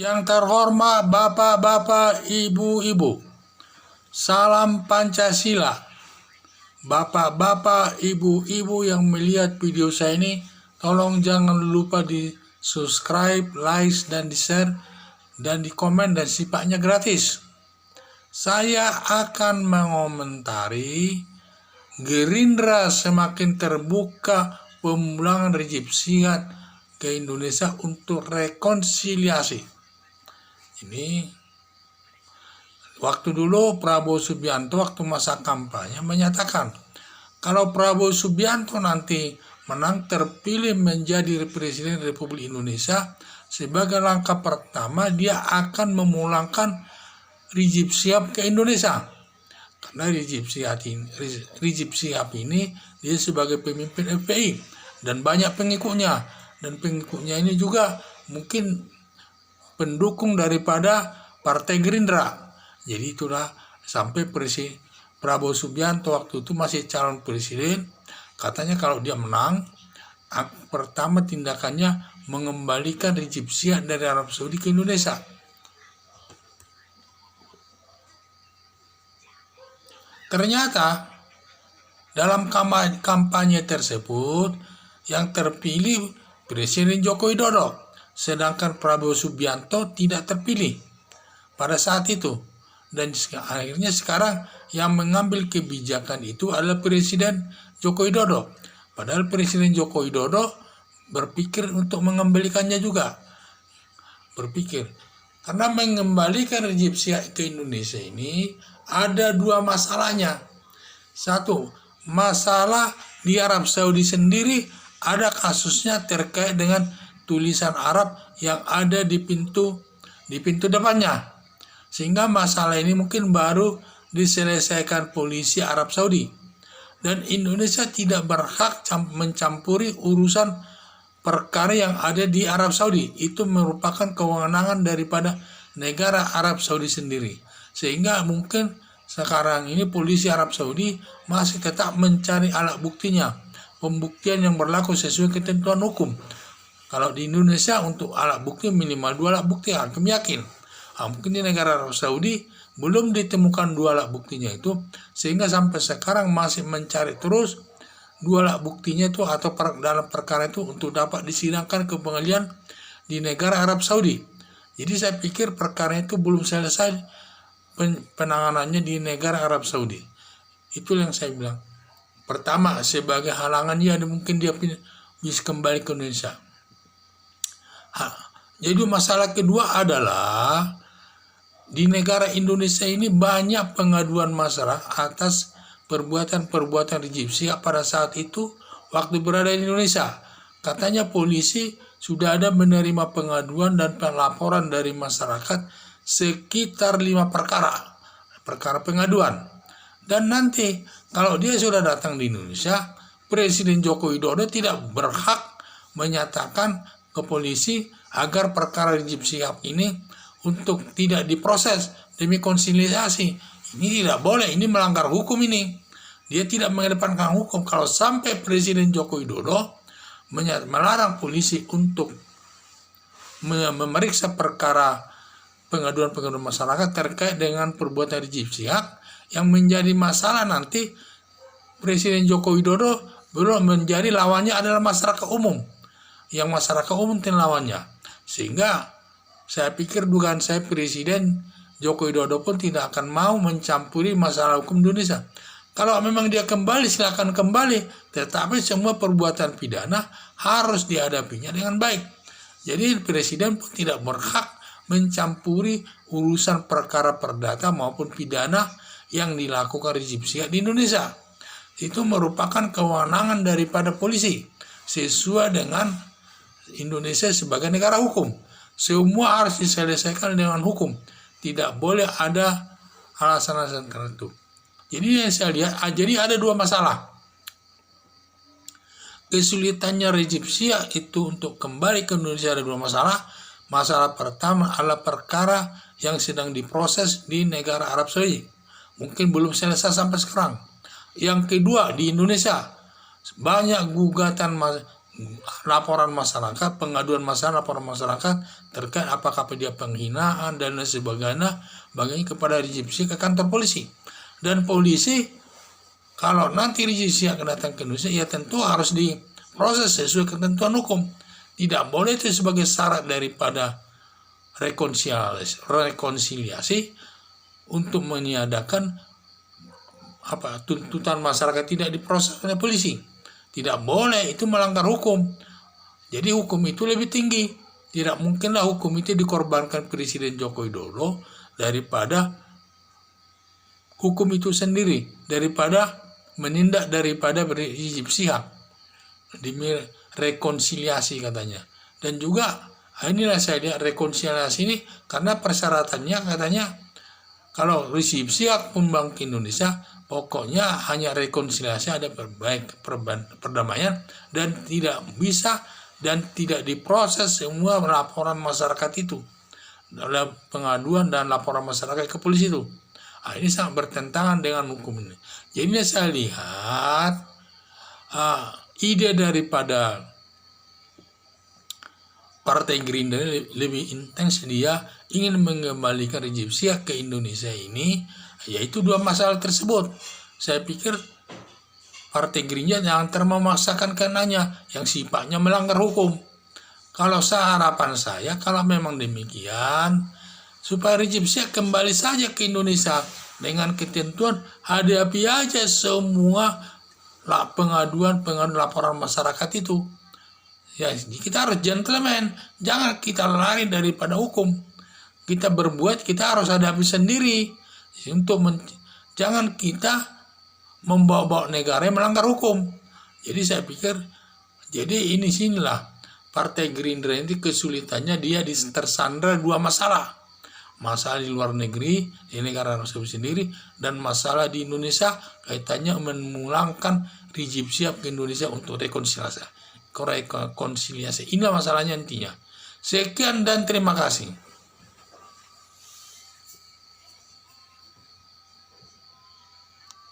Yang terhormat Bapak-bapak, Ibu-ibu, salam Pancasila. Bapak-bapak, Ibu-ibu yang melihat video saya ini, tolong jangan lupa di subscribe, like, dan di share, dan di komen, dan sifatnya gratis. Saya akan mengomentari Gerindra semakin terbuka pemulangan Rizik Syihab ke Indonesia untuk rekonsiliasi. Ini waktu dulu Prabowo Subianto waktu masa kampanye menyatakan kalau Prabowo Subianto nanti menang terpilih menjadi Presiden Republik Indonesia, sebagai langkah pertama dia akan memulangkan Rizik Syihab ke Indonesia. Karena Rizik Syihab ini dia sebagai pemimpin FPI dan banyak pengikutnya, dan pengikutnya ini juga mungkin pendukung daripada Partai Gerindra. Jadi itulah sampai Prabowo Subianto waktu itu masih calon presiden, katanya kalau dia menang, pertama tindakannya mengembalikan Rizik Syihab dari Arab Saudi ke Indonesia. Ternyata dalam kampanye tersebut yang terpilih Presiden Joko Widodo, sedangkan Prabowo Subianto tidak terpilih pada saat itu. Dan akhirnya sekarang yang mengambil kebijakan itu adalah Presiden Joko Widodo. Padahal Presiden Joko Widodo berpikir untuk mengembalikannya juga. Karena mengembalikan Rizik Syihab ke Indonesia ini ada dua masalahnya. Satu, masalah di Arab Saudi sendiri ada kasusnya terkait dengan tulisan Arab yang ada di pintu depannya. Sehingga masalah ini mungkin baru diselesaikan polisi Arab Saudi. Dan Indonesia tidak berhak mencampuri urusan perkara yang ada di Arab Saudi. Itu merupakan kewenangan daripada negara Arab Saudi sendiri. Sehingga mungkin sekarang ini polisi Arab Saudi masih tetap mencari alat buktinya. Pembuktian yang berlaku sesuai ketentuan hukum. Kalau di Indonesia untuk alat bukti minimal 2 alat bukti, hakim yakin. Mungkin di negara Arab Saudi belum ditemukan 2 alat buktinya itu, sehingga sampai sekarang masih mencari terus 2 alat buktinya itu atau dalam perkara itu untuk dapat disidangkan ke pengadilan di negara Arab Saudi. Jadi saya pikir perkara itu belum selesai penanganannya di negara Arab Saudi. Itu yang saya bilang. Pertama, sebagai halangan mungkin dia bisa kembali ke Indonesia. Jadi masalah kedua adalah di negara Indonesia ini banyak pengaduan masyarakat atas perbuatan Rizik Syihab pada saat itu waktu berada di Indonesia. Katanya polisi sudah ada menerima pengaduan dan laporan dari masyarakat sekitar 5 perkara pengaduan. Dan nanti kalau dia sudah datang di Indonesia, Presiden Joko Widodo tidak berhak menyatakan ke polisi agar perkara Rizik Syihab ini untuk tidak diproses demi konsiliasi. Ini tidak boleh, ini melanggar hukum ini. Dia tidak mengedepankan hukum. Kalau sampai Presiden Joko Widodo melarang polisi untuk memeriksa perkara pengaduan masyarakat terkait dengan perbuatan Rizik Syihab, yang menjadi masalah nanti Presiden Joko Widodo belum menjadi lawannya adalah masyarakat umum. Yang masyarakat umum lawannya. Sehingga saya pikir dugaan saya Presiden Joko Widodo pun tidak akan mau mencampuri masalah hukum Indonesia. Kalau memang dia kembali, silakan kembali. Tetapi semua perbuatan pidana harus dihadapinya dengan baik. Jadi Presiden pun tidak berhak mencampuri urusan perkara perdata maupun pidana yang dilakukan Rizik Syihab di Indonesia. Itu merupakan kewenangan daripada polisi sesuai dengan Indonesia sebagai negara hukum. Semua harus diselesaikan dengan hukum. Tidak boleh ada alasan-alasan tertentu. Jadi yang saya lihat, jadi ada 2 masalah. Kesulitannya Rizik Syihab itu untuk kembali ke Indonesia ada 2 masalah. Masalah pertama adalah perkara yang sedang diproses di negara Arab Saudi. Mungkin belum selesai sampai sekarang. Yang kedua, di Indonesia banyak laporan masyarakat, pengaduan masyarakat, laporan masyarakat terkait apakah dia penghinaan dan lain sebagainya, kepada Rizik Syihab ke kantor polisi. Dan polisi kalau nanti Rizik Syihab datang ke Indonesia, ya tentu harus diproses sesuai ketentuan hukum. Tidak boleh itu sebagai syarat daripada rekonsiliasi untuk meniadakan tuntutan masyarakat tidak diproses oleh polisi. Tidak boleh, itu melanggar hukum. Jadi hukum itu lebih tinggi. Tidak mungkinlah hukum itu dikorbankan Presiden Joko Widodo daripada hukum itu sendiri, daripada menindak daripada Rizik Syihab. Rekonsiliasi katanya. Dan juga inilah saya lihat rekonsiliasi ini karena persyaratannya katanya kalau Rizik Syihab pulang ke Indonesia, pokoknya hanya rekonsiliasi, ada perdamaian, dan tidak bisa dan tidak diproses semua laporan masyarakat itu dalam pengaduan dan laporan masyarakat ke polisi itu. Ini sangat bertentangan dengan hukum ini. Jadi saya lihat ide daripada Partai Gerindra lebih intens, dia ingin mengembalikan Rizik Syihab ke Indonesia ini, yaitu dua masalah tersebut. Saya pikir Partai Gerindra jangan memaksakan karenanya yang sifatnya melanggar hukum. Kalau harapan saya, kalau memang demikian, supaya Rizik Syihab kembali saja ke Indonesia dengan ketentuan hadapi aja semua pengaduan laporan masyarakat itu. Ya, kita harus gentleman, jangan kita lari daripada hukum. Kita berbuat, kita harus hadapi sendiri. Jangan kita membawa-bawa negara yang melanggar hukum. Jadi saya pikir, jadi sinilah Partai Gerindra ini kesulitannya, dia tersandra dua masalah. Masalah di luar negeri, di negara sendiri, dan masalah di Indonesia kaitannya memulangkan Rizik Syihab ke Indonesia untuk rekonsiliasi. Inilah masalahnya intinya. Sekian dan terima kasih.